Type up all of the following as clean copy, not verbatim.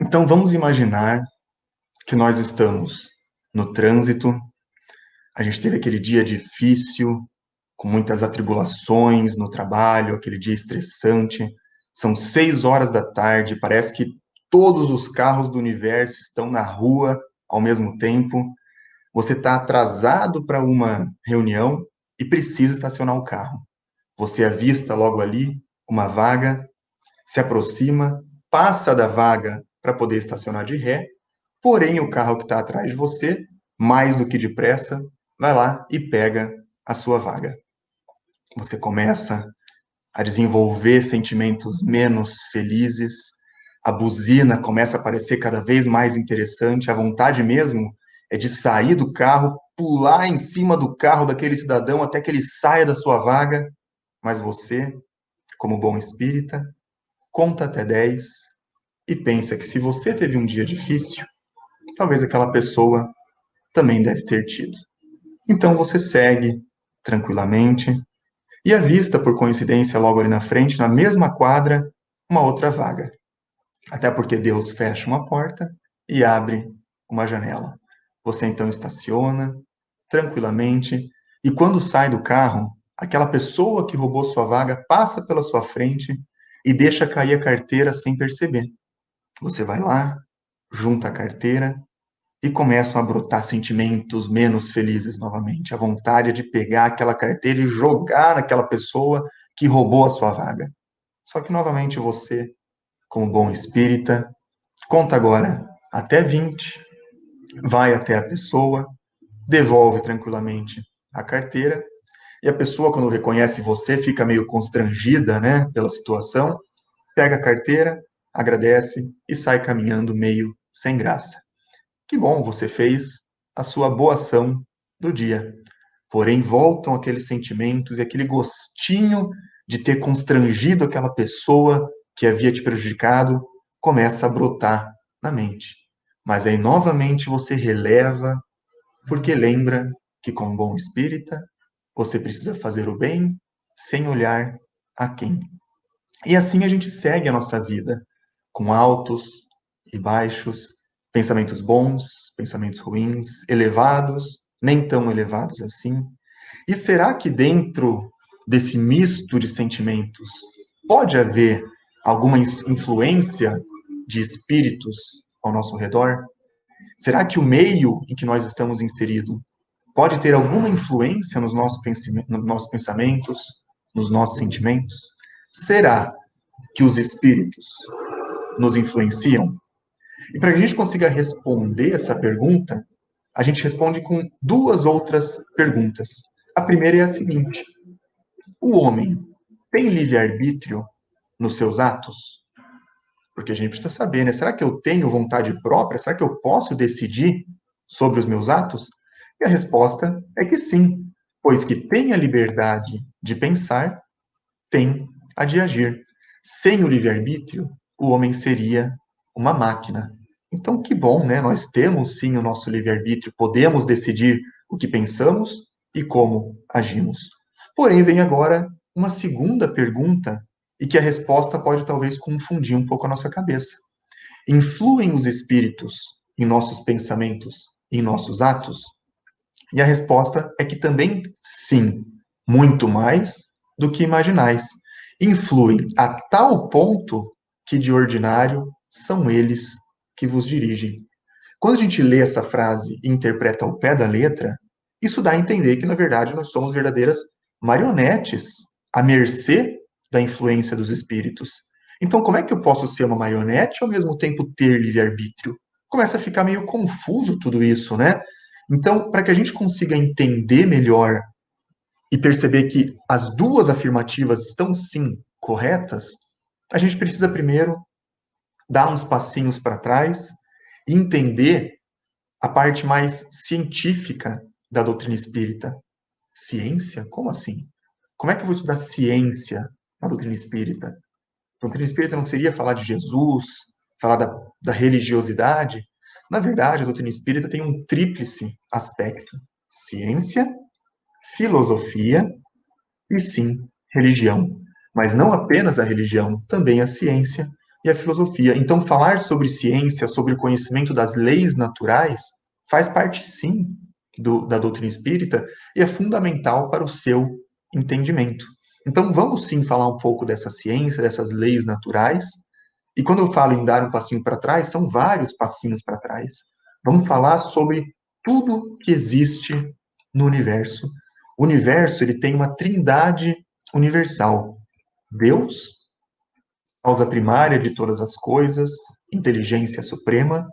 Então vamos imaginar que nós estamos no trânsito, a gente teve aquele dia difícil, com muitas atribulações no trabalho, aquele dia estressante. São 6 horas da tarde, parece que todos os carros do universo estão na rua ao mesmo tempo. Você está atrasado para uma reunião e precisa estacionar o carro. Você avista logo ali uma vaga, se aproxima, passa da vaga para poder estacionar de ré, porém o carro que está atrás de você, mais do que depressa, vai lá e pega a sua vaga. Você começa a desenvolver sentimentos menos felizes, a buzina começa a parecer cada vez mais interessante, a vontade mesmo é de sair do carro, pular em cima do carro daquele cidadão até que ele saia da sua vaga, mas você, como bom espírita, conta até 10 e pensa que se você teve um dia difícil, talvez aquela pessoa também deve ter tido. Então você segue tranquilamente e avista, por coincidência, logo ali na frente, na mesma quadra, uma outra vaga. Até porque Deus fecha uma porta e abre uma janela. Você então estaciona tranquilamente e quando sai do carro, aquela pessoa que roubou sua vaga passa pela sua frente e deixa cair a carteira sem perceber. Você vai lá, junta a carteira e começam a brotar sentimentos menos felizes novamente. A vontade de pegar aquela carteira e jogar naquela pessoa que roubou a sua vaga. Só que novamente você, como bom espírita, conta agora até 20, vai até a pessoa, devolve tranquilamente a carteira, e a pessoa, quando reconhece você, fica meio constrangida, né, pela situação, pega a carteira, agradece e sai caminhando meio sem graça. Que bom, você fez a sua boa ação do dia. Porém, voltam aqueles sentimentos e aquele gostinho de ter constrangido aquela pessoa que havia te prejudicado começa a brotar na mente. Mas aí, novamente, você releva, porque lembra que, como bom espírita, você precisa fazer o bem sem olhar a quem. E assim a gente segue a nossa vida, com altos e baixos, pensamentos bons, pensamentos ruins, elevados, nem tão elevados assim. E será que dentro desse misto de sentimentos pode haver alguma influência de espíritos ao nosso redor? Será que o meio em que nós estamos inseridos pode ter alguma influência nos nossos pensamentos, nos nossos sentimentos? Será que os espíritos nos influenciam? E para que a gente consiga responder essa pergunta, a gente responde com duas outras perguntas. A primeira é a seguinte: o homem tem livre-arbítrio nos seus atos? Porque a gente precisa saber, né? Será que eu tenho vontade própria? Será que eu posso decidir sobre os meus atos? E a resposta é que sim, pois que tem a liberdade de pensar, tem a de agir. Sem o livre-arbítrio, o homem seria uma máquina. Então, que bom, né? Nós temos sim o nosso livre-arbítrio, podemos decidir o que pensamos e como agimos. Porém, vem agora uma segunda pergunta, e que a resposta pode talvez confundir um pouco a nossa cabeça. Influem os espíritos em nossos pensamentos, em nossos atos? E a resposta é que também sim, muito mais do que imaginais. Influem a tal ponto que, de ordinário, são eles que vos dirigem. Quando a gente lê essa frase e interpreta ao pé da letra, isso dá a entender que, na verdade, nós somos verdadeiras marionetes à mercê da influência dos espíritos. Então, como é que eu posso ser uma marionete e, ao mesmo tempo, ter livre-arbítrio? Começa a ficar meio confuso tudo isso, né? Então, para que a gente consiga entender melhor e perceber que as duas afirmativas estão sim corretas, a gente precisa primeiro dar uns passinhos para trás e entender a parte mais científica da doutrina espírita. Ciência? Como assim? Como é que eu vou estudar ciência na doutrina espírita? A doutrina espírita não seria falar de Jesus, falar da religiosidade? Na verdade, a doutrina espírita tem um tríplice aspecto: ciência, filosofia e, sim, religião. Mas não apenas a religião, também a ciência, e a filosofia. Então, falar sobre ciência, sobre o conhecimento das leis naturais, faz parte, sim, da doutrina espírita e é fundamental para o seu entendimento. Então, vamos sim falar um pouco dessa ciência, dessas leis naturais. E quando eu falo em dar um passinho para trás, são vários passinhos para trás. Vamos falar sobre tudo que existe no universo. O universo, ele tem uma trindade universal. Deus, causa primária de todas as coisas, inteligência suprema.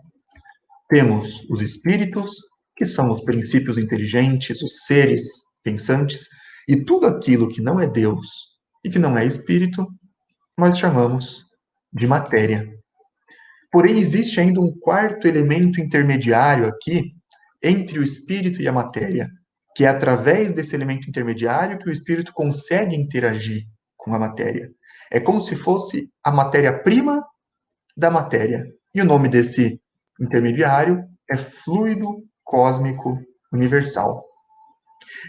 Temos os espíritos, que são os princípios inteligentes, os seres pensantes, e tudo aquilo que não é Deus e que não é espírito, nós chamamos de matéria. Porém, existe ainda um quarto elemento intermediário aqui entre o espírito e a matéria, que é através desse elemento intermediário que o espírito consegue interagir com a matéria. É como se fosse a matéria-prima da matéria. E o nome desse intermediário é fluido cósmico universal.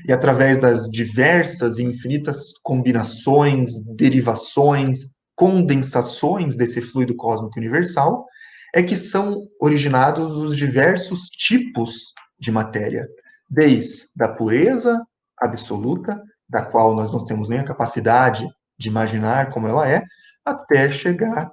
E através das diversas e infinitas combinações, derivações, condensações desse fluido cósmico universal, é que são originados os diversos tipos de matéria, desde a pureza absoluta, da qual nós não temos nem a capacidade de imaginar como ela é, até chegar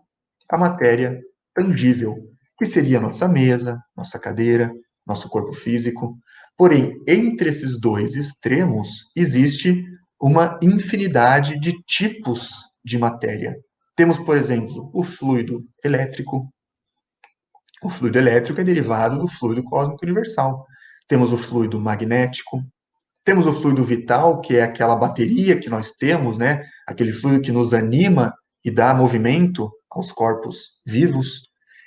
à matéria tangível, que seria a nossa mesa, nossa cadeira, nosso corpo físico. Porém, entre esses dois extremos, existe uma infinidade de tipos de matéria. Temos, por exemplo, o fluido elétrico. O fluido elétrico é derivado do fluido cósmico universal. Temos o fluido magnético. Temos o fluido vital, que é aquela bateria que nós temos, né? Aquele fluido que nos anima e dá movimento aos corpos vivos.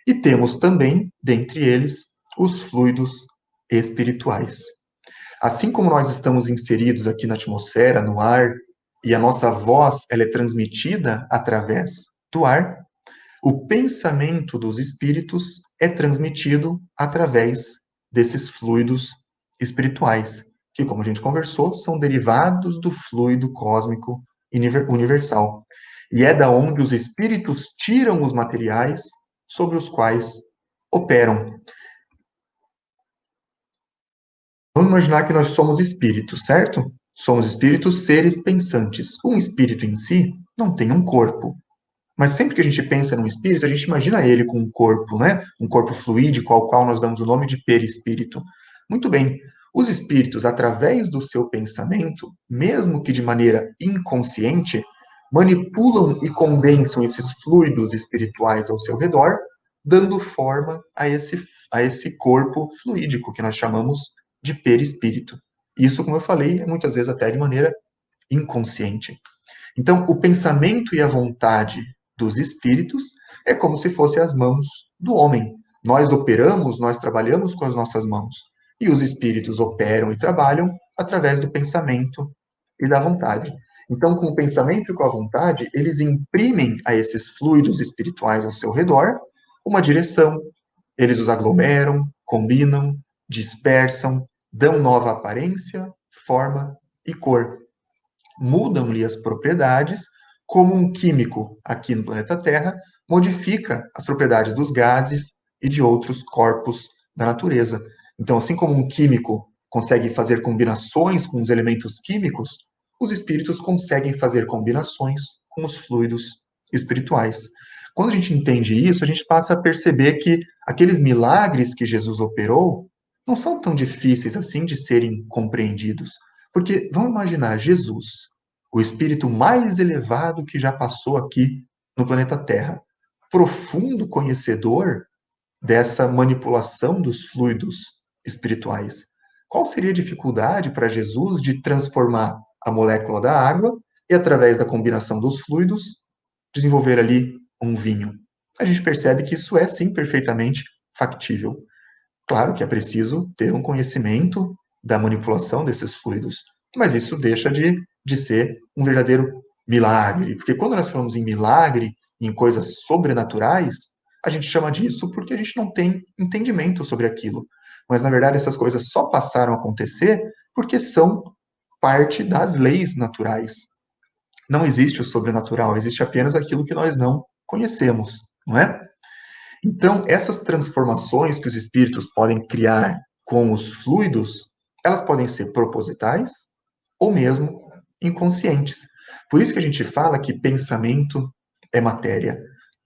E temos também, dentre eles, os fluidos espirituais. Assim como nós estamos inseridos aqui na atmosfera, no ar, e a nossa voz ela é transmitida através do ar, o pensamento dos espíritos é transmitido através desses fluidos espirituais, que, como a gente conversou, são derivados do fluido cósmico universal. E é da onde os espíritos tiram os materiais sobre os quais operam. Vamos imaginar que nós somos espíritos, certo? Somos espíritos, seres pensantes. Um espírito em si não tem um corpo. Mas sempre que a gente pensa num espírito, a gente imagina ele com um corpo, né? Um corpo fluídico, ao qual nós damos o nome de perispírito. Muito bem. Os espíritos, através do seu pensamento, mesmo que de maneira inconsciente, manipulam e condensam esses fluidos espirituais ao seu redor, dando forma a esse corpo fluídico que nós chamamos de perispírito. Isso, como eu falei, é muitas vezes até de maneira inconsciente. Então, o pensamento e a vontade dos espíritos é como se fossem as mãos do homem. Nós operamos, nós trabalhamos com as nossas mãos. E os espíritos operam e trabalham através do pensamento e da vontade. Então, com o pensamento e com a vontade, eles imprimem a esses fluidos espirituais ao seu redor uma direção. Eles os aglomeram, combinam, dispersam, dão nova aparência, forma e cor. Mudam-lhe as propriedades, como um químico aqui no planeta Terra modifica as propriedades dos gases e de outros corpos da natureza. Então, assim como um químico consegue fazer combinações com os elementos químicos, os espíritos conseguem fazer combinações com os fluidos espirituais. Quando a gente entende isso, a gente passa a perceber que aqueles milagres que Jesus operou não são tão difíceis assim de serem compreendidos. Porque vamos imaginar Jesus, o espírito mais elevado que já passou aqui no planeta Terra, profundo conhecedor dessa manipulação dos fluidos espirituais. Qual seria a dificuldade para Jesus de transformar a molécula da água e, através da combinação dos fluidos, desenvolver ali um vinho? A gente percebe que isso é, sim, perfeitamente factível. Claro que é preciso ter um conhecimento da manipulação desses fluidos, mas isso deixa de ser um verdadeiro milagre, porque quando nós falamos em milagre, em coisas sobrenaturais, a gente chama disso porque a gente não tem entendimento sobre aquilo. Mas, na verdade, essas coisas só passaram a acontecer porque são parte das leis naturais. Não existe o sobrenatural, existe apenas aquilo que nós não conhecemos. não é? Então, essas transformações que os espíritos podem criar com os fluidos, elas podem ser propositais ou mesmo inconscientes. Por isso que a gente fala que pensamento é matéria.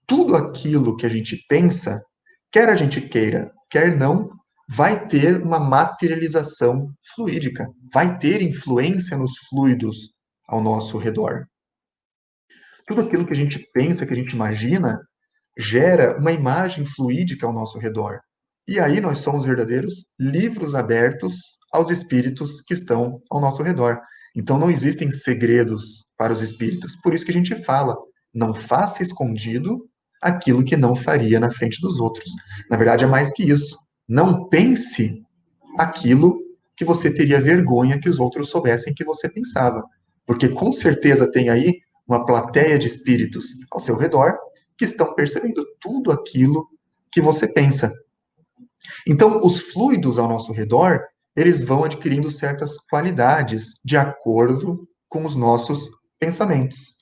Tudo aquilo que a gente pensa, quer a gente queira, quer não, vai ter uma materialização fluídica, vai ter influência nos fluidos ao nosso redor. Tudo aquilo que a gente pensa, que a gente imagina, gera uma imagem fluídica ao nosso redor. E aí nós somos verdadeiros livros abertos aos espíritos que estão ao nosso redor. Então não existem segredos para os espíritos. Por isso que a gente fala, não faça escondido aquilo que não faria na frente dos outros. Na verdade é mais que isso. Não pense aquilo que você teria vergonha que os outros soubessem que você pensava. Porque com certeza tem aí uma plateia de espíritos ao seu redor que estão percebendo tudo aquilo que você pensa. Então, os fluidos ao nosso redor, eles vão adquirindo certas qualidades de acordo com os nossos pensamentos.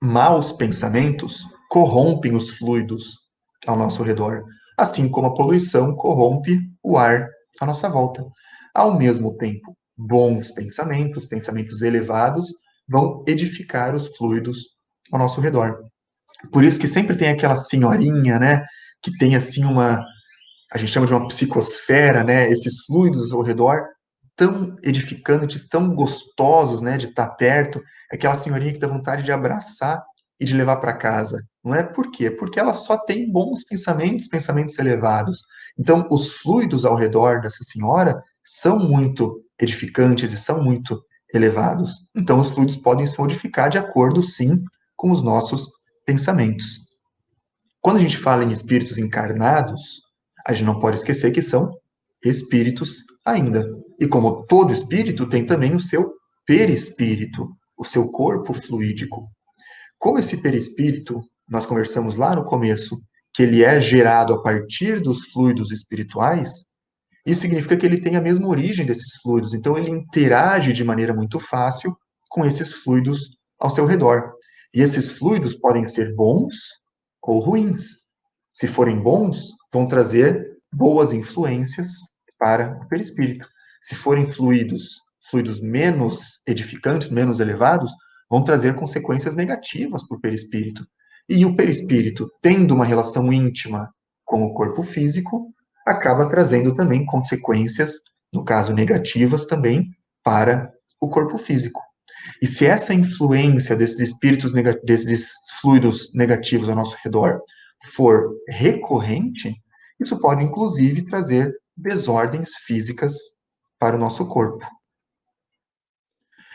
Maus pensamentos corrompem os fluidos ao nosso redor, assim como a poluição corrompe o ar à nossa volta. Ao mesmo tempo, bons pensamentos, pensamentos elevados, vão edificar os fluidos ao nosso redor. Por isso que sempre tem aquela senhorinha, né, que tem assim uma, a gente chama de uma psicosfera, né, esses fluidos ao redor tão edificantes, tão gostosos, né, de estar perto, aquela senhorinha que dá vontade de abraçar e de levar para casa. Não é por quê? Porque ela só tem bons pensamentos, pensamentos elevados. Então, os fluidos ao redor dessa senhora são muito edificantes e são muito elevados. Então, os fluidos podem se modificar de acordo, sim, com os nossos pensamentos. Quando a gente fala em espíritos encarnados, a gente não pode esquecer que são espíritos ainda. E como todo espírito, tem também o seu perispírito, o seu corpo fluídico. Como esse perispírito, nós conversamos lá no começo, que ele é gerado a partir dos fluidos espirituais, isso significa que ele tem a mesma origem desses fluidos, então ele interage de maneira muito fácil com esses fluidos ao seu redor. E esses fluidos podem ser bons ou ruins. Se forem bons, vão trazer boas influências para o perispírito. Se forem fluidos menos edificantes, menos elevados, vão trazer consequências negativas para o perispírito. E o perispírito, tendo uma relação íntima com o corpo físico, acaba trazendo também consequências, no caso negativas também, para o corpo físico. E se essa influência desses espíritos, desses fluidos negativos ao nosso redor for recorrente, isso pode inclusive trazer desordens físicas para o nosso corpo.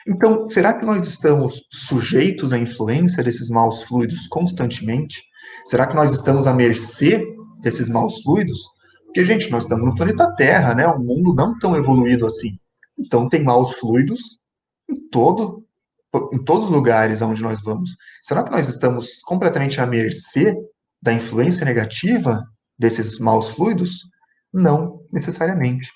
Então, será que nós estamos sujeitos à influência desses maus fluidos constantemente? Será que nós estamos à mercê desses maus fluidos? Porque, gente, nós estamos no planeta Terra, né? Um mundo não tão evoluído assim. Então, tem maus fluidos em em todos os lugares aonde nós vamos. Será que nós estamos completamente à mercê da influência negativa desses maus fluidos? Não necessariamente.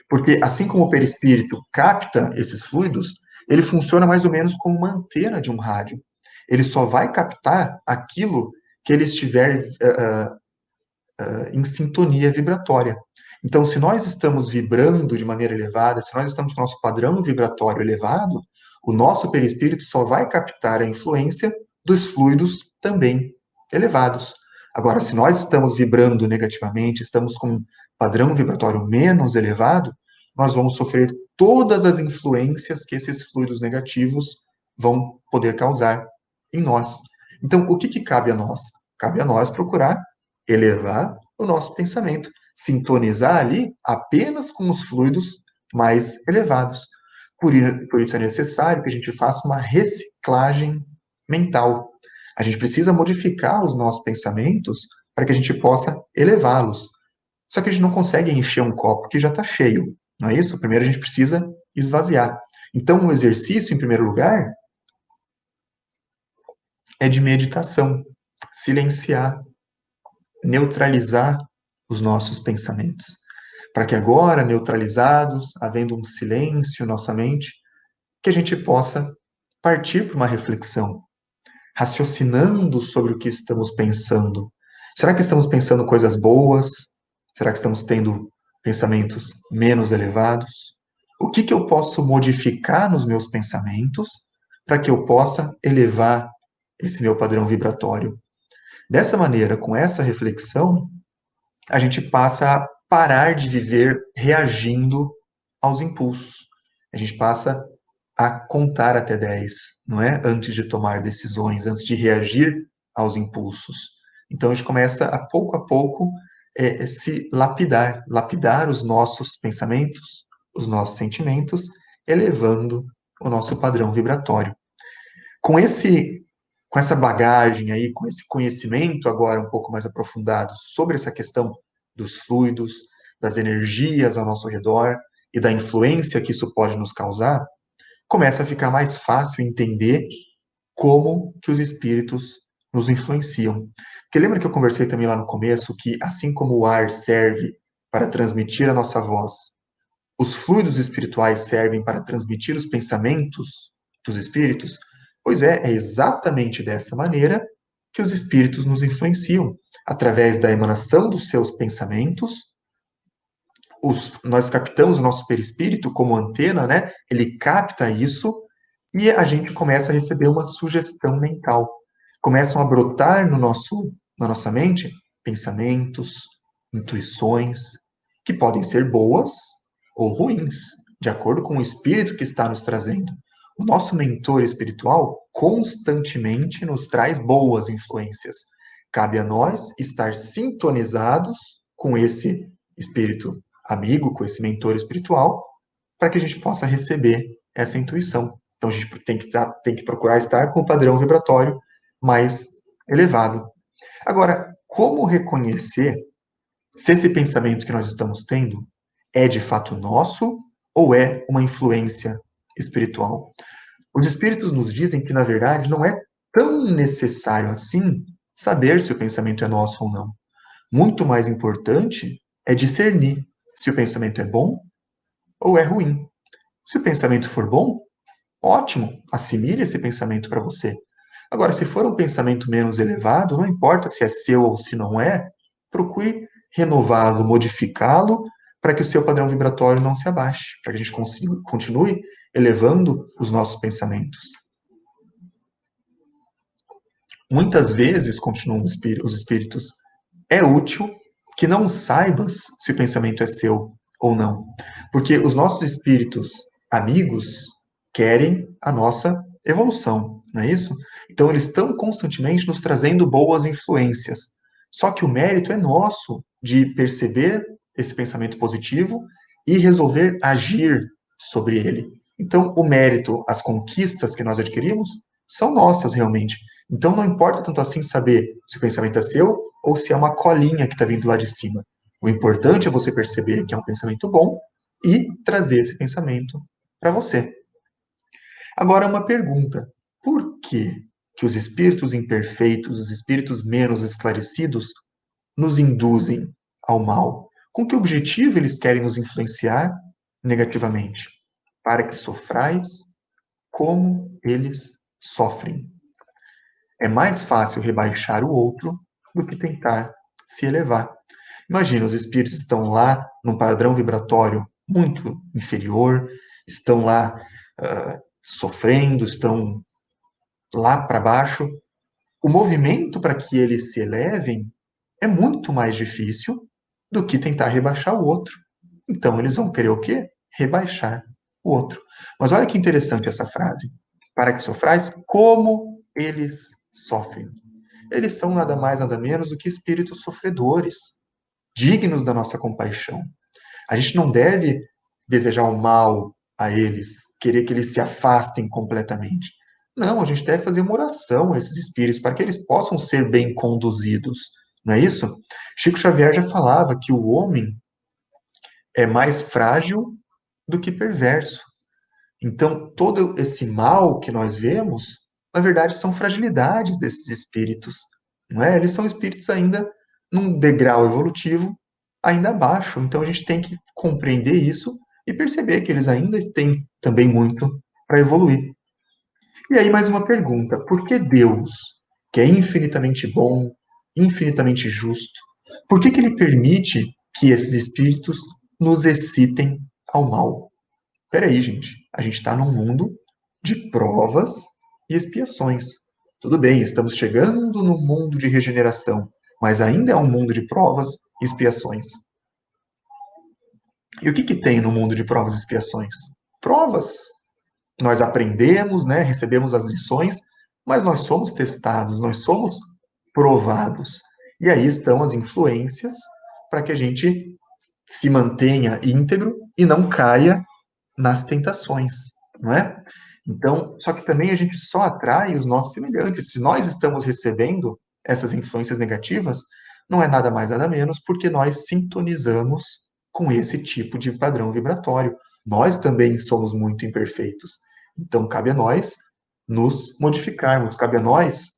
Porque assim como o perispírito capta esses fluidos, ele funciona mais ou menos como uma antena de um rádio. Ele só vai captar aquilo que ele estiver em sintonia vibratória. Então, se nós estamos vibrando de maneira elevada, se nós estamos com o nosso padrão vibratório elevado, o nosso perispírito só vai captar a influência dos fluidos também elevados. Agora, se nós estamos vibrando negativamente, estamos com um padrão vibratório menos elevado, nós vamos sofrer todas as influências que esses fluidos negativos vão poder causar em nós. Então, o que cabe a nós? Cabe a nós procurar elevar o nosso pensamento, sintonizar ali apenas com os fluidos mais elevados. Por isso é necessário que a gente faça uma reciclagem mental. A gente precisa modificar os nossos pensamentos para que a gente possa elevá-los. Só que a gente não consegue encher um copo que já está cheio, não é isso? Primeiro a gente precisa esvaziar. Então, o exercício, em primeiro lugar, é de meditação, silenciar, neutralizar os nossos pensamentos. Para que agora, neutralizados, havendo um silêncio em nossa mente, que a gente possa partir para uma reflexão. raciocinando sobre o que estamos pensando. Será que estamos pensando coisas boas? Será que estamos tendo pensamentos menos elevados? O que eu posso modificar nos meus pensamentos para que eu possa elevar esse meu padrão vibratório? Dessa maneira, com essa reflexão, a gente passa a parar de viver reagindo aos impulsos. A gente passa a contar até 10, não é? Antes de tomar decisões, antes de reagir aos impulsos. Então a gente começa a pouco, se lapidar os nossos pensamentos, os nossos sentimentos, elevando o nosso padrão vibratório. Com esse com essa bagagem aí, com esse conhecimento agora um pouco mais aprofundado sobre essa questão dos fluidos, das energias ao nosso redor e da influência que isso pode nos causar, começa a ficar mais fácil entender como que os espíritos nos influenciam. Porque lembra que eu conversei também lá no começo que assim como o ar serve para transmitir a nossa voz, os fluidos espirituais servem para transmitir os pensamentos dos espíritos? Pois é exatamente dessa maneira que os espíritos nos influenciam, através da emanação dos seus pensamentos. Nós captamos o nosso perispírito como antena, né? Ele capta isso e a gente começa a receber uma sugestão mental. Começam a brotar na nossa mente pensamentos, intuições, que podem ser boas ou ruins, de acordo com o espírito que está nos trazendo. O nosso mentor espiritual constantemente nos traz boas influências. Cabe a nós estar sintonizados com esse espírito amigo, com esse mentor espiritual, para que a gente possa receber essa intuição. Então a gente tem que procurar estar com o padrão vibratório mais elevado. Agora, como reconhecer se esse pensamento que nós estamos tendo é de fato nosso ou é uma influência espiritual? Os espíritos nos dizem que, na verdade, não é tão necessário assim saber se o pensamento é nosso ou não. Muito mais importante é discernir se o pensamento é bom ou é ruim. Se o pensamento for bom, ótimo, assimile esse pensamento para você. Agora, se for um pensamento menos elevado, não importa se é seu ou se não é, procure renová-lo, modificá-lo, para que o seu padrão vibratório não se abaixe, para que a gente continue elevando os nossos pensamentos. Muitas vezes, continuam os espíritos, é útil que não saibas se o pensamento é seu ou não. Porque os nossos espíritos amigos querem a nossa evolução, não é isso? Então eles estão constantemente nos trazendo boas influências. Só que o mérito é nosso de perceber esse pensamento positivo e resolver agir sobre ele. Então o mérito, as conquistas que nós adquirimos, são nossas realmente. Então não importa tanto assim saber se o pensamento é seu ou se é uma colinha que está vindo lá de cima. O importante é você perceber que é um pensamento bom e trazer esse pensamento para você. Agora, uma pergunta: por que os espíritos imperfeitos, os espíritos menos esclarecidos, nos induzem ao mal? Com que objetivo eles querem nos influenciar negativamente? Para que sofrais como eles sofrem. É mais fácil rebaixar o outro do que tentar se elevar. Imagina, os espíritos estão lá num padrão vibratório muito inferior, estão lá sofrendo, estão lá para baixo. O movimento para que eles se elevem é muito mais difícil do que tentar rebaixar o outro. Então, eles vão querer o quê? Rebaixar o outro. Mas olha que interessante essa frase. Para que sofrais como eles sofrem. Eles são nada mais, nada menos do que espíritos sofredores, dignos da nossa compaixão. A gente não deve desejar o mal a eles, querer que eles se afastem completamente. Não, a gente deve fazer uma oração a esses espíritos para que eles possam ser bem conduzidos. Não é isso? Chico Xavier já falava que o homem é mais frágil do que perverso. Então, todo esse mal que nós vemos, na verdade, são fragilidades desses espíritos, não é? Eles são espíritos ainda num degrau evolutivo ainda abaixo. Então, a gente tem que compreender isso e perceber que eles ainda têm também muito para evoluir. E aí mais uma pergunta, por que Deus, que é infinitamente bom, infinitamente justo, por que ele permite que esses espíritos nos excitem ao mal? Peraí, gente, a gente está num mundo de provas e expiações. Tudo bem, estamos chegando no mundo de regeneração, mas ainda é um mundo de provas e expiações. E o que tem no mundo de provas e expiações? Provas. Nós aprendemos, né, recebemos as lições, mas nós somos testados, nós somos provados. E aí estão as influências para que a gente se mantenha íntegro e não caia nas tentações, não é? Então, só que também a gente só atrai os nossos semelhantes. Se nós estamos recebendo essas influências negativas, não é nada mais, nada menos, porque nós sintonizamos com esse tipo de padrão vibratório. Nós também somos muito imperfeitos. Então, cabe a nós nos modificarmos, cabe a nós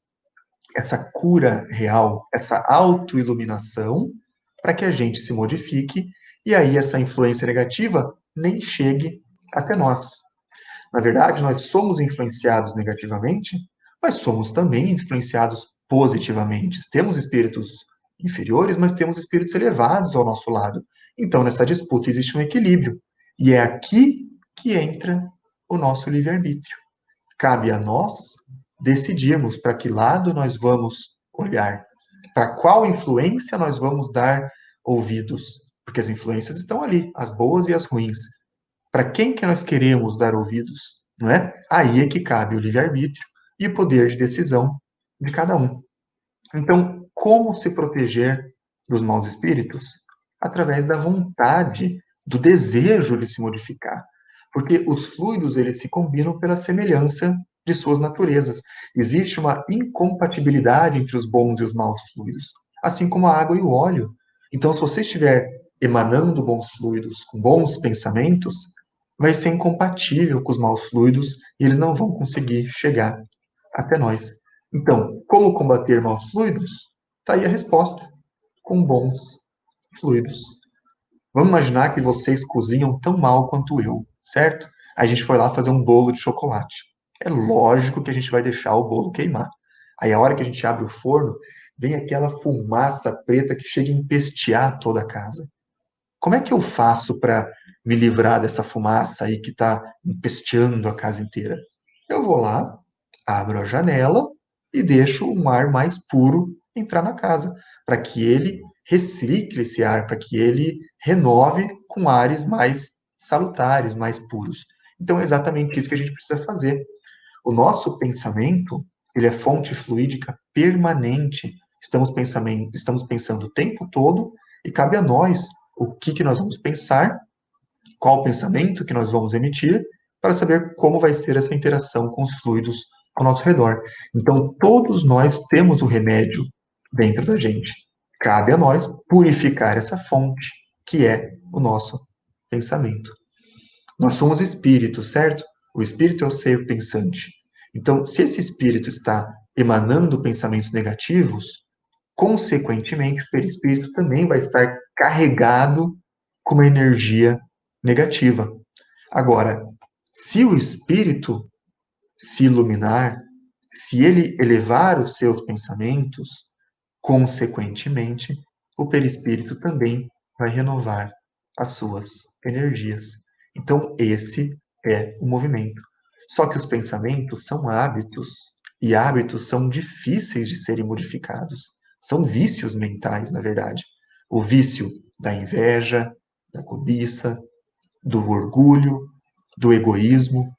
essa cura real, essa autoiluminação, para que a gente se modifique e aí essa influência negativa nem chegue até nós. Na verdade, nós somos influenciados negativamente, mas somos também influenciados positivamente. Temos espíritos inferiores, mas temos espíritos elevados ao nosso lado. Então, nessa disputa existe um equilíbrio. E é aqui que entra o nosso livre-arbítrio. Cabe a nós decidirmos para que lado nós vamos olhar, para qual influência nós vamos dar ouvidos, porque as influências estão ali, as boas e as ruins. Para quem que nós queremos dar ouvidos, não é? Aí é que cabe o livre-arbítrio e o poder de decisão de cada um. Então, como se proteger dos maus espíritos? Através da vontade, do desejo de se modificar. Porque os fluidos, eles se combinam pela semelhança de suas naturezas. Existe uma incompatibilidade entre os bons e os maus fluidos, assim como a água e o óleo. Então, se você estiver emanando bons fluidos, com bons pensamentos, vai ser incompatível com os maus fluidos e eles não vão conseguir chegar até nós. Então, como combater maus fluidos? Está aí a resposta, com bons fluidos. Vamos imaginar que vocês cozinham tão mal quanto eu, certo? Aí a gente foi lá fazer um bolo de chocolate. É lógico que a gente vai deixar o bolo queimar. Aí a hora que a gente abre o forno, vem aquela fumaça preta que chega a empestear toda a casa. Como é que eu faço para me livrar dessa fumaça aí que está empesteando a casa inteira? Eu vou lá, abro a janela e deixo um ar mais puro entrar na casa, para que ele recicle esse ar, para que ele renove com ares mais salutares, mais puros. Então é exatamente isso que a gente precisa fazer. O nosso pensamento, ele é fonte fluídica permanente. Estamos pensando o tempo todo e cabe a nós o que nós vamos pensar, qual o pensamento que nós vamos emitir, para saber como vai ser essa interação com os fluidos ao nosso redor. Então, todos nós temos o remédio dentro da gente. Cabe a nós purificar essa fonte, que é o nosso pensamento. Nós somos espíritos, certo? O espírito é o ser pensante. Então, se esse espírito está emanando pensamentos negativos, consequentemente, o perispírito também vai estar carregado com uma energia negativa. Agora, se o espírito se iluminar, se ele elevar os seus pensamentos, consequentemente, o perispírito também vai renovar as suas energias. Então, esse é o movimento. Só que os pensamentos são hábitos, e hábitos são difíceis de serem modificados. São vícios mentais, na verdade. O vício da inveja, da cobiça, do orgulho, do egoísmo.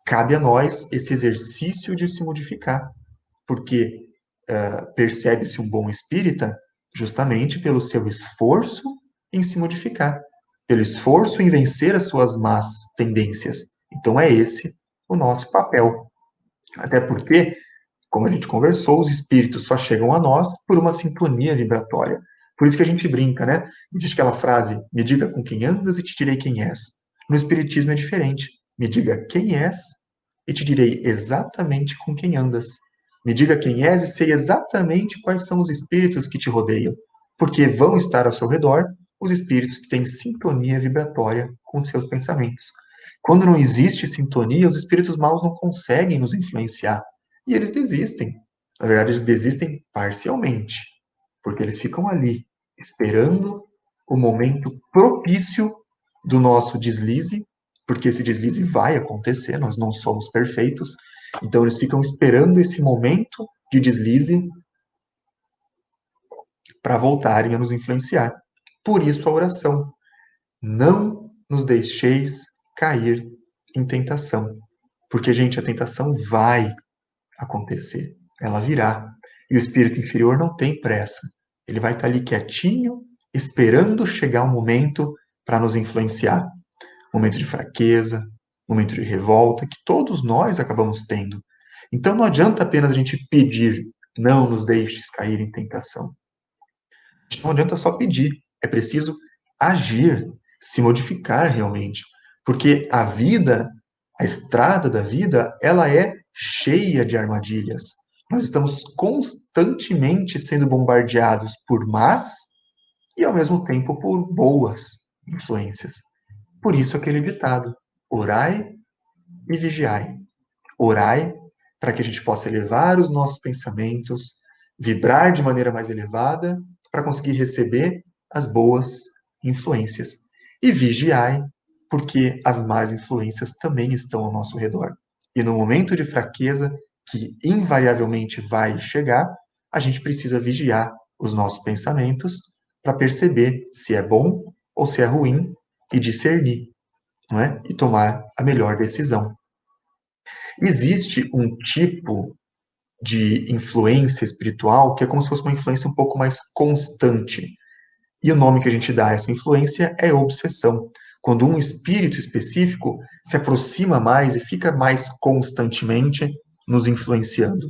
Cabe a nós esse exercício de se modificar, porque percebe-se um bom espírita justamente pelo seu esforço em se modificar, pelo esforço em vencer as suas más tendências. Então é esse o nosso papel. Até porque, como a gente conversou, os espíritos só chegam a nós por uma sintonia vibratória. Por isso que a gente brinca, né? Existe aquela frase: me diga com quem andas e te direi quem és. No espiritismo é diferente. Me diga quem és e te direi exatamente com quem andas. Me diga quem és e sei exatamente quais são os espíritos que te rodeiam, porque vão estar ao seu redor os espíritos que têm sintonia vibratória com seus pensamentos. Quando não existe sintonia, os espíritos maus não conseguem nos influenciar. E eles desistem. Na verdade, eles desistem parcialmente, porque eles ficam ali, esperando o momento propício do nosso deslize, porque esse deslize vai acontecer, nós não somos perfeitos. Então, eles ficam esperando esse momento de deslize para voltarem a nos influenciar. Por isso, a oração. Não nos deixeis cair em tentação. Porque, gente, a tentação vai acontecer. Ela virá. E o espírito inferior não tem pressa. Ele vai estar ali quietinho, esperando chegar o momento para nos influenciar. Momento de fraqueza, momento de revolta, que todos nós acabamos tendo. Então não adianta apenas a gente pedir, não nos deixes cair em tentação. Não adianta só pedir, é preciso agir, se modificar realmente. Porque a vida, a estrada da vida, ela é cheia de armadilhas. Nós estamos constantemente sendo bombardeados por más e, ao mesmo tempo, por boas influências. Por isso, aquele ditado: orai e vigiai. Orai para que a gente possa elevar os nossos pensamentos, vibrar de maneira mais elevada, para conseguir receber as boas influências. E vigiai, porque as más influências também estão ao nosso redor. E no momento de fraqueza, que invariavelmente vai chegar, a gente precisa vigiar os nossos pensamentos para perceber se é bom ou se é ruim e discernir, não é? E tomar a melhor decisão. Existe um tipo de influência espiritual que é como se fosse uma influência um pouco mais constante. E o nome que a gente dá a essa influência é obsessão. Quando um espírito específico se aproxima mais e fica mais constantemente nos influenciando.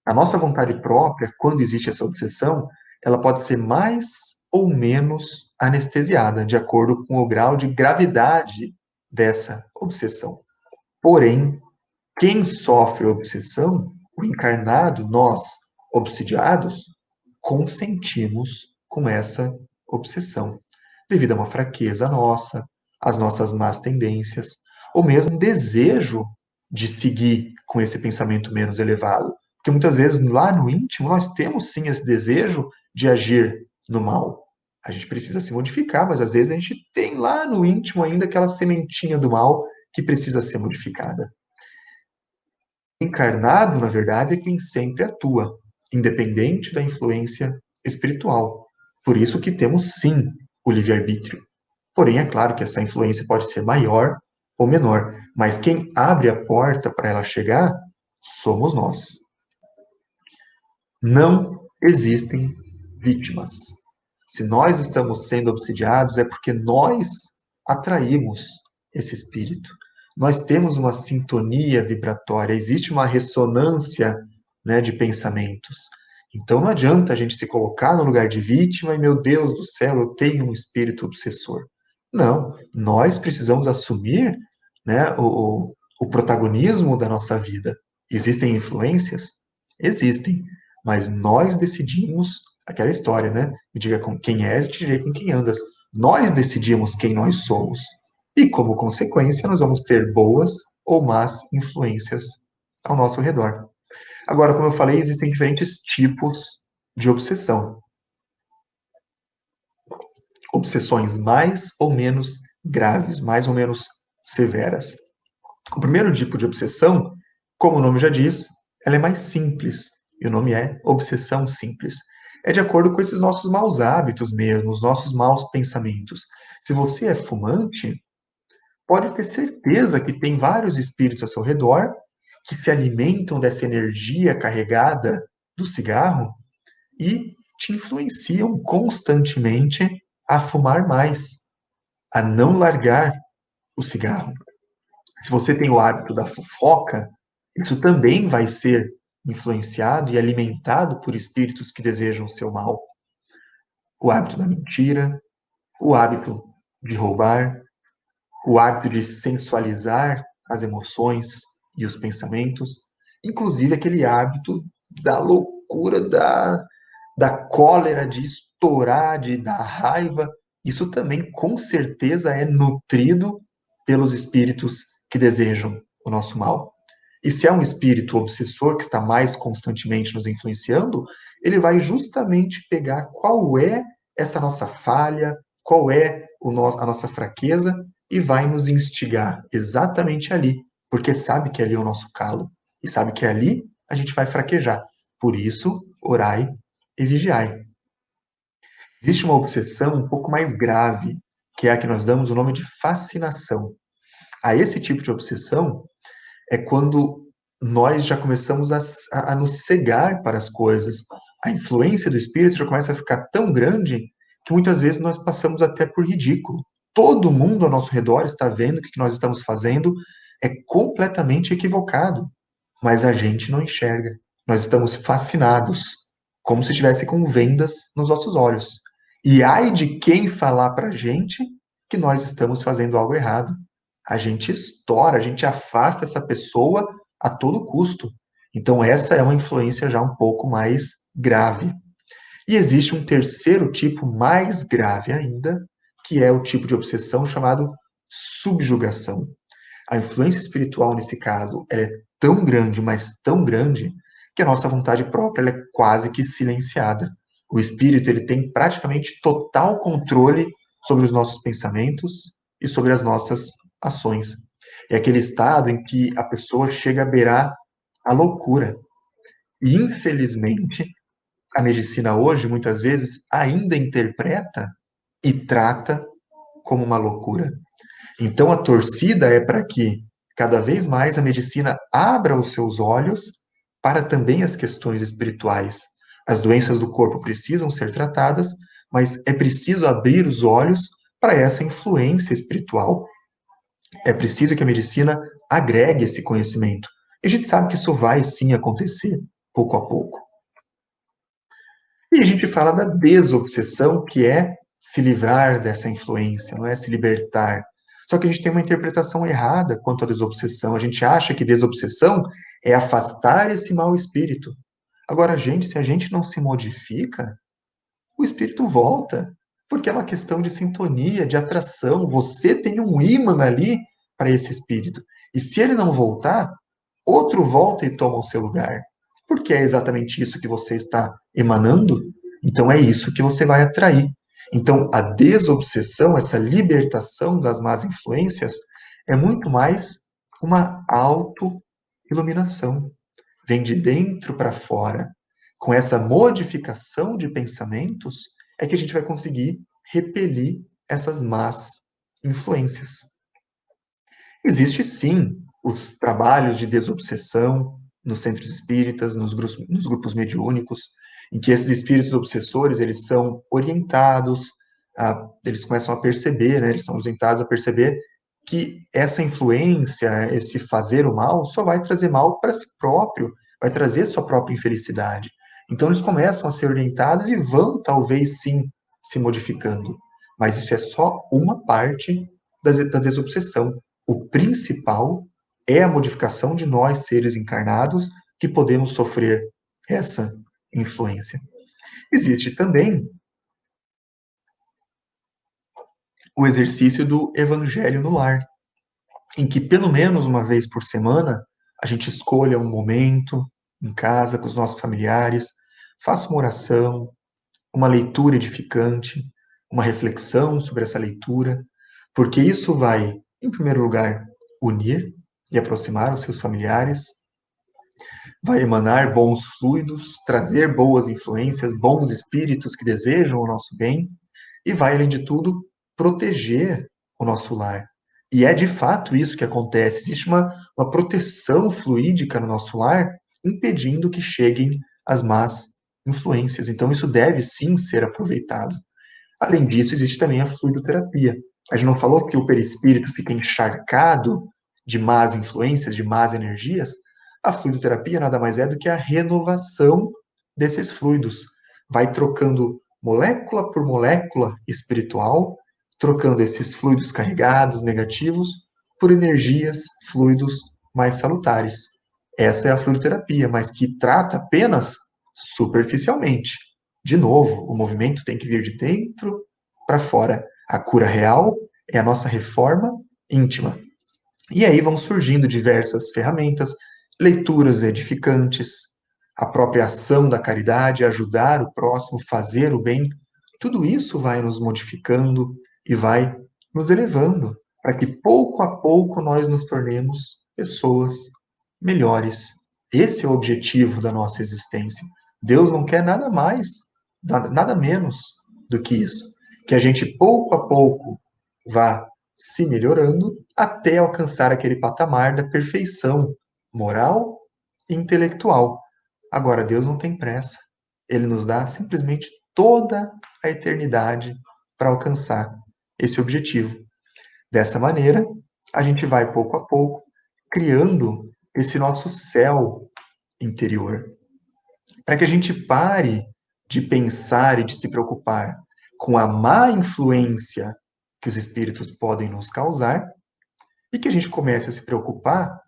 A nossa vontade própria, quando existe essa obsessão, ela pode ser mais ou menos anestesiada, de acordo com o grau de gravidade dessa obsessão. Porém, quem sofre obsessão, o encarnado, nós, obsidiados, consentimos com essa obsessão, devido a uma fraqueza nossa, às nossas más tendências, ou mesmo desejo de seguir com esse pensamento menos elevado. Porque muitas vezes lá no íntimo nós temos sim esse desejo de agir no mal. A gente precisa se modificar, mas às vezes a gente tem lá no íntimo ainda aquela sementinha do mal que precisa ser modificada. Encarnado, na verdade, é quem sempre atua, independente da influência espiritual. Por isso que temos sim o livre-arbítrio. Porém, é claro que essa influência pode ser maior ou menor, mas quem abre a porta para ela chegar somos nós. Não existem vítimas. Se nós estamos sendo obsidiados, é porque nós atraímos esse espírito. Nós temos uma sintonia vibratória, existe uma ressonância, né, de pensamentos. Então não adianta a gente se colocar no lugar de vítima e, meu Deus do céu, eu tenho um espírito obsessor. Não, nós precisamos assumir, né, o protagonismo da nossa vida. Existem influências? Existem, mas nós decidimos aquela história, né? Me diga com quem és e te direi com quem andas. Nós decidimos quem nós somos. E, como consequência, nós vamos ter boas ou más influências ao nosso redor. Agora, como eu falei, existem diferentes tipos de obsessão. Obsessões mais ou menos graves, mais ou menos severas. O primeiro tipo de obsessão, como o nome já diz, ela é mais simples. E o nome é obsessão simples. É de acordo com esses nossos maus hábitos mesmo, os nossos maus pensamentos. Se você é fumante, pode ter certeza que tem vários espíritos ao seu redor que se alimentam dessa energia carregada do cigarro e te influenciam constantemente a fumar mais, a não largar o cigarro. Se você tem o hábito da fofoca, isso também vai ser influenciado e alimentado por espíritos que desejam o seu mal. O hábito da mentira, o hábito de roubar, o hábito de sensualizar as emoções e os pensamentos, inclusive aquele hábito da loucura, da cólera, de estourar, de dar raiva. Isso também, com certeza, é nutrido pelos espíritos que desejam o nosso mal. E se é um espírito obsessor que está mais constantemente nos influenciando, ele vai justamente pegar qual é essa nossa falha, qual é a nossa fraqueza e vai nos instigar exatamente ali, porque sabe que ali é o nosso calo e sabe que ali a gente vai fraquejar. Por isso, orai e vigiai. Existe uma obsessão um pouco mais grave, que é a que nós damos o nome de fascinação. A esse tipo de obsessão é quando nós já começamos a nos cegar para as coisas. A influência do espírito já começa a ficar tão grande que muitas vezes nós passamos até por ridículo. Todo mundo ao nosso redor está vendo que o que nós estamos fazendo é completamente equivocado, mas a gente não enxerga. Nós estamos fascinados, como se estivesse com vendas nos nossos olhos. E ai de quem falar para a gente que nós estamos fazendo algo errado. A gente estoura, a gente afasta essa pessoa a todo custo. Então, essa é uma influência já um pouco mais grave. E existe um terceiro tipo mais grave ainda, que é o tipo de obsessão chamado subjugação. A influência espiritual, nesse caso, ela é tão grande, mas tão grande, que a nossa vontade própria ela é quase que silenciada. O espírito ele tem praticamente total controle sobre os nossos pensamentos e sobre as nossas ações. É aquele estado em que a pessoa chega a beirar a loucura. E, infelizmente, a medicina hoje, muitas vezes, ainda interpreta e trata como uma loucura. Então, a torcida é para que cada vez mais a medicina abra os seus olhos para também as questões espirituais. As doenças do corpo precisam ser tratadas, mas é preciso abrir os olhos para essa influência espiritual. É preciso que a medicina agregue esse conhecimento. E a gente sabe que isso vai sim acontecer pouco a pouco. E a gente fala da desobsessão, que é se livrar dessa influência, não é se libertar. Só que a gente tem uma interpretação errada quanto à desobsessão. A gente acha que desobsessão é afastar esse mau espírito. Agora, gente, se a gente não se modifica, o espírito volta, porque é uma questão de sintonia, de atração. Você tem um ímã ali para esse espírito. E se ele não voltar, outro volta e toma o seu lugar. Porque é exatamente isso que você está emanando, então é isso que você vai atrair. Então, a desobsessão, essa libertação das más influências, é muito mais uma auto-iluminação. Vem de dentro para fora. Com essa modificação de pensamentos, é que a gente vai conseguir repelir essas más influências. Existe sim os trabalhos de desobsessão nos centros espíritas, nos grupos mediúnicos, em que esses espíritos obsessores eles são orientados, eles começam a perceber, né, eles são orientados a perceber que essa influência, esse fazer o mal, só vai trazer mal para si próprio, vai trazer sua própria infelicidade. Então eles começam a ser orientados e vão talvez sim se modificando, mas isso é só uma parte da desobsessão. O principal é a modificação de nós, seres encarnados, que podemos sofrer essa influência. Existe também o exercício do evangelho no lar, em que pelo menos uma vez por semana a gente escolha um momento em casa com os nossos familiares, faça uma oração, uma leitura edificante, uma reflexão sobre essa leitura, porque isso vai, em primeiro lugar, unir e aproximar os seus familiares, vai emanar bons fluidos, trazer boas influências, bons espíritos que desejam o nosso bem, e vai, além de tudo, proteger o nosso lar. E é de fato isso que acontece. Existe uma proteção fluídica no nosso lar, impedindo que cheguem as más influências. Então, isso deve sim ser aproveitado. Além disso, existe também a fluidoterapia. A gente não falou que o perispírito fica encharcado de más influências, de más energias? A fluidoterapia nada mais é do que a renovação desses fluidos. Vai trocando molécula por molécula espiritual, trocando esses fluidos carregados, negativos, por energias, fluidos mais salutares. Essa é a fluidoterapia, mas que trata apenas superficialmente. De novo, o movimento tem que vir de dentro para fora. A cura real é a nossa reforma íntima. E aí vão surgindo diversas ferramentas, leituras edificantes, a própria ação da caridade, ajudar o próximo, fazer o bem. Tudo isso vai nos modificando e vai nos elevando, para que pouco a pouco nós nos tornemos pessoas melhores. Esse é o objetivo da nossa existência. Deus não quer nada mais, nada menos do que isso. Que a gente pouco a pouco vá se melhorando até alcançar aquele patamar da perfeição moral e intelectual. Agora, Deus não tem pressa. Ele nos dá simplesmente toda a eternidade para alcançar esse objetivo. Dessa maneira, a gente vai pouco a pouco criando esse nosso céu interior, para que a gente pare de pensar e de se preocupar com a má influência que os espíritos podem nos causar e que a gente comece a se preocupar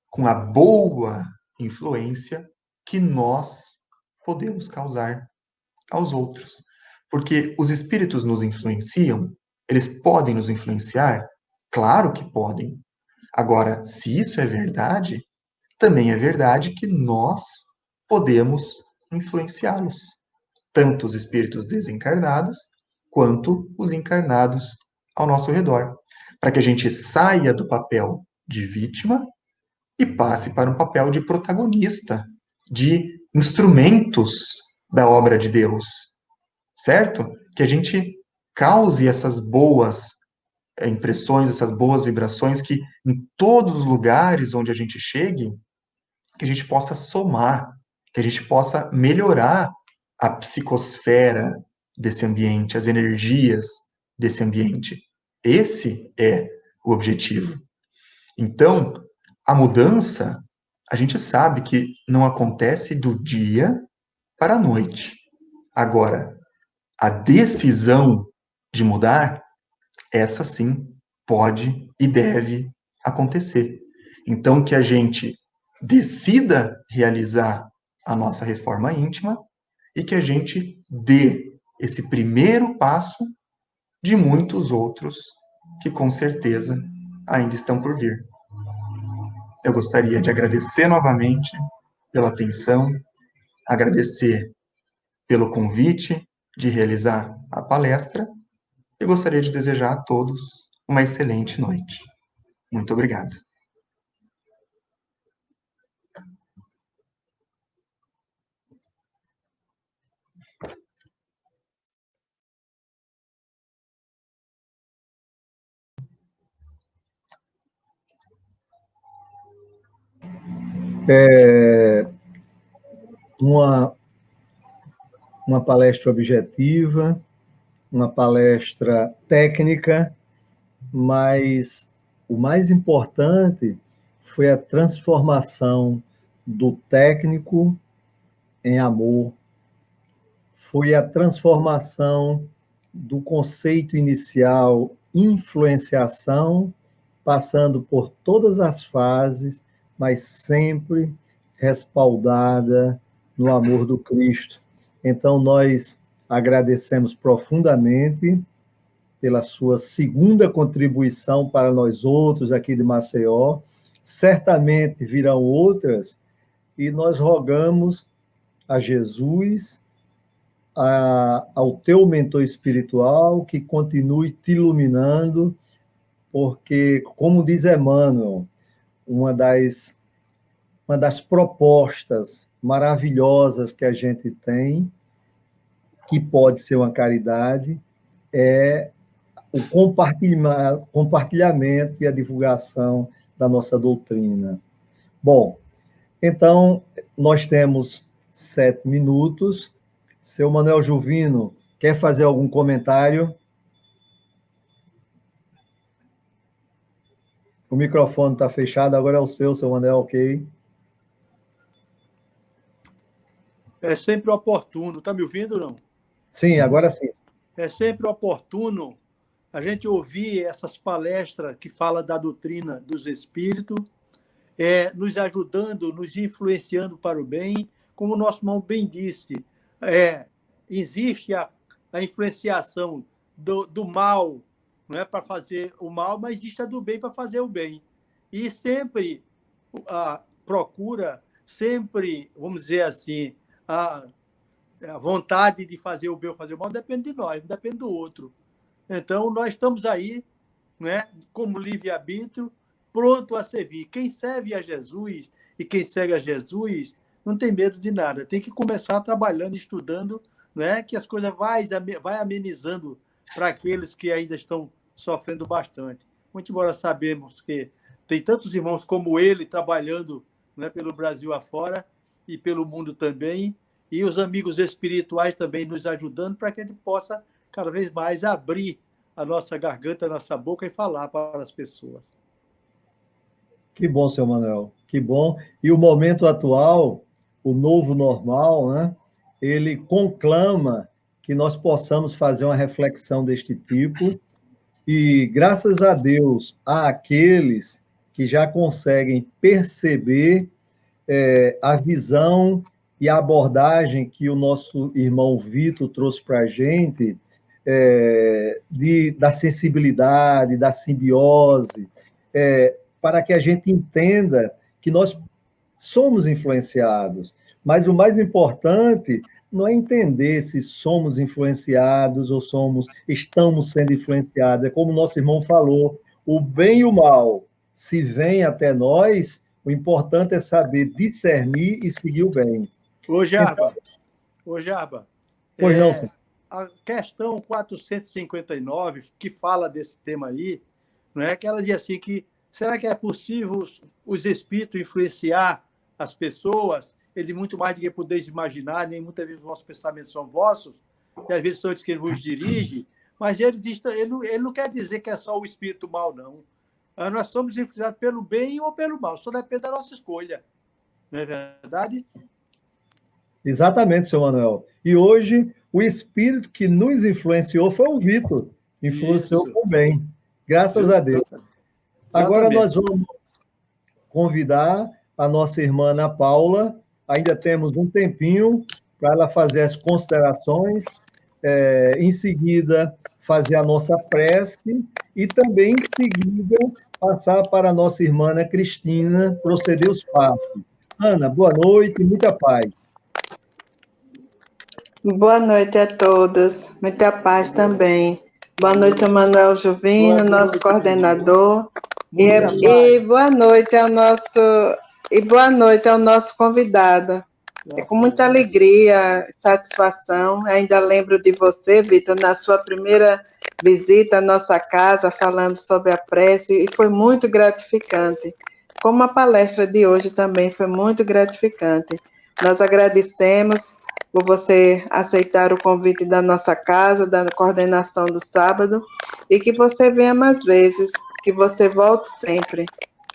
com a boa influência que nós podemos causar aos outros. Porque os espíritos nos influenciam, eles podem nos influenciar? Claro que podem. Agora, se isso é verdade, também é verdade que nós podemos influenciá-los, tanto os espíritos desencarnados quanto os encarnados ao nosso redor, para que a gente saia do papel de vítima e passe para um papel de protagonista, de instrumentos da obra de Deus, certo? Que a gente cause essas boas impressões, essas boas vibrações, que em todos os lugares onde a gente chegue, que a gente possa somar, que a gente possa melhorar a psicosfera desse ambiente, as energias desse ambiente. Esse é o objetivo. Então, a mudança, a gente sabe que não acontece do dia para a noite. Agora, a decisão de mudar, essa sim pode e deve acontecer. Então, que a gente decida realizar a nossa reforma íntima e que a gente dê esse primeiro passo de muitos outros que com certeza ainda estão por vir. Eu gostaria de agradecer novamente pela atenção, agradecer pelo convite de realizar a palestra e gostaria de desejar a todos uma excelente noite. Muito obrigado. Uma, uma palestra objetiva, uma palestra técnica, mas o mais importante foi a transformação do técnico em amor, foi a transformação do conceito inicial influenciação, passando por todas as fases, mas sempre respaldada no amor do Cristo. Então, nós agradecemos profundamente pela sua segunda contribuição para nós outros aqui de Maceió. Certamente virão outras, e nós rogamos a Jesus, ao teu mentor espiritual, que continue te iluminando, porque, como diz Emmanuel, uma das propostas maravilhosas que a gente tem, que pode ser uma caridade, é o compartilhamento e a divulgação da nossa doutrina. Bom, então, nós temos 7 minutos. Seu Manuel Juvino, quer fazer algum comentário? O microfone está fechado, agora é o seu Manuel, ok? É sempre oportuno. Está me ouvindo, não? Sim, agora sim. É sempre oportuno a gente ouvir essas palestras que falam da doutrina dos espíritos, nos ajudando, nos influenciando para o bem. Como o nosso irmão bem disse, existe a influenciação do mal, não é para fazer o mal, mas existe a do bem para fazer o bem. E sempre procura, sempre, vamos dizer assim, a vontade de fazer o bem ou fazer o mal depende de nós, não depende do outro. Então, nós estamos aí, né, como livre-arbítrio, pronto a servir. Quem serve a Jesus e quem segue a Jesus não tem medo de nada. Tem que começar trabalhando, estudando, né, que as coisas vai amenizando para aqueles que ainda estão sofrendo bastante. Muito embora sabemos que tem tantos irmãos como ele trabalhando, né, pelo Brasil afora e pelo mundo também, e os amigos espirituais também nos ajudando para que a gente possa cada vez mais abrir a nossa garganta, a nossa boca e falar para as pessoas. Que bom, seu Manuel, que bom. E o momento atual, o novo normal, né? Ele conclama que nós possamos fazer uma reflexão deste tipo e, graças a Deus, há aqueles que já conseguem perceber a visão e a abordagem que o nosso irmão Vitor trouxe para a gente, da sensibilidade, da simbiose, para que a gente entenda que nós somos influenciados. Mas o mais importante não é entender se somos influenciados ou estamos sendo influenciados. É como o nosso irmão falou, o bem e o mal, se vem até nós, o importante é saber discernir e seguir o bem. Ô, Jarba, pois não, senhor. A questão 459, que fala desse tema aí, não é que ela diz assim que será que é possível os espíritos influenciar as pessoas? Ele muito mais do que podeis imaginar, nem muitas vezes os nossos pensamentos são vossos, e às vezes são eles que ele vos dirige, mas ele não quer dizer que é só o espírito mal, não. Nós somos influenciados pelo bem ou pelo mal, só depende da nossa escolha. Não é verdade? Exatamente, seu Manuel. E hoje, o espírito que nos influenciou foi o Vitor. Influenciou o bem. Graças a Deus. Agora nós vamos convidar a nossa irmã Ana Paula. Ainda temos um tempinho para ela fazer as considerações. Em seguida, fazer a nossa prece. E também, em seguida, passar para a nossa irmã Ana Cristina proceder os passos. Ana, boa noite e muita paz. Boa noite a todos, muita paz também. Boa noite, Manuel Juvino, nosso coordenador. E boa noite ao nosso convidado. É com muita alegria, satisfação. Ainda lembro de você, Vitor, na sua primeira visita à nossa casa, falando sobre a prece, e foi muito gratificante. Como a palestra de hoje também foi muito gratificante. Nós agradecemos por você aceitar o convite da nossa casa, da coordenação do sábado, e que você venha mais vezes, que você volte sempre.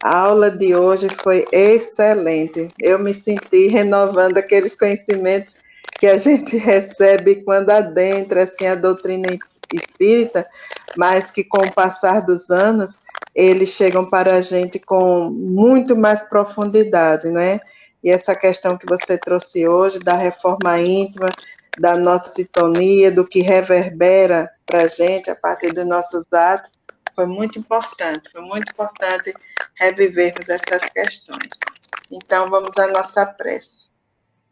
A aula de hoje foi excelente. Eu me senti renovando aqueles conhecimentos que a gente recebe quando adentra assim, a doutrina espírita, mas que com o passar dos anos, eles chegam para a gente com muito mais profundidade, né? E essa questão que você trouxe hoje da reforma íntima, da nossa sintonia, do que reverbera para a gente a partir dos nossos atos, foi muito importante revivermos essas questões. Então, vamos à nossa prece.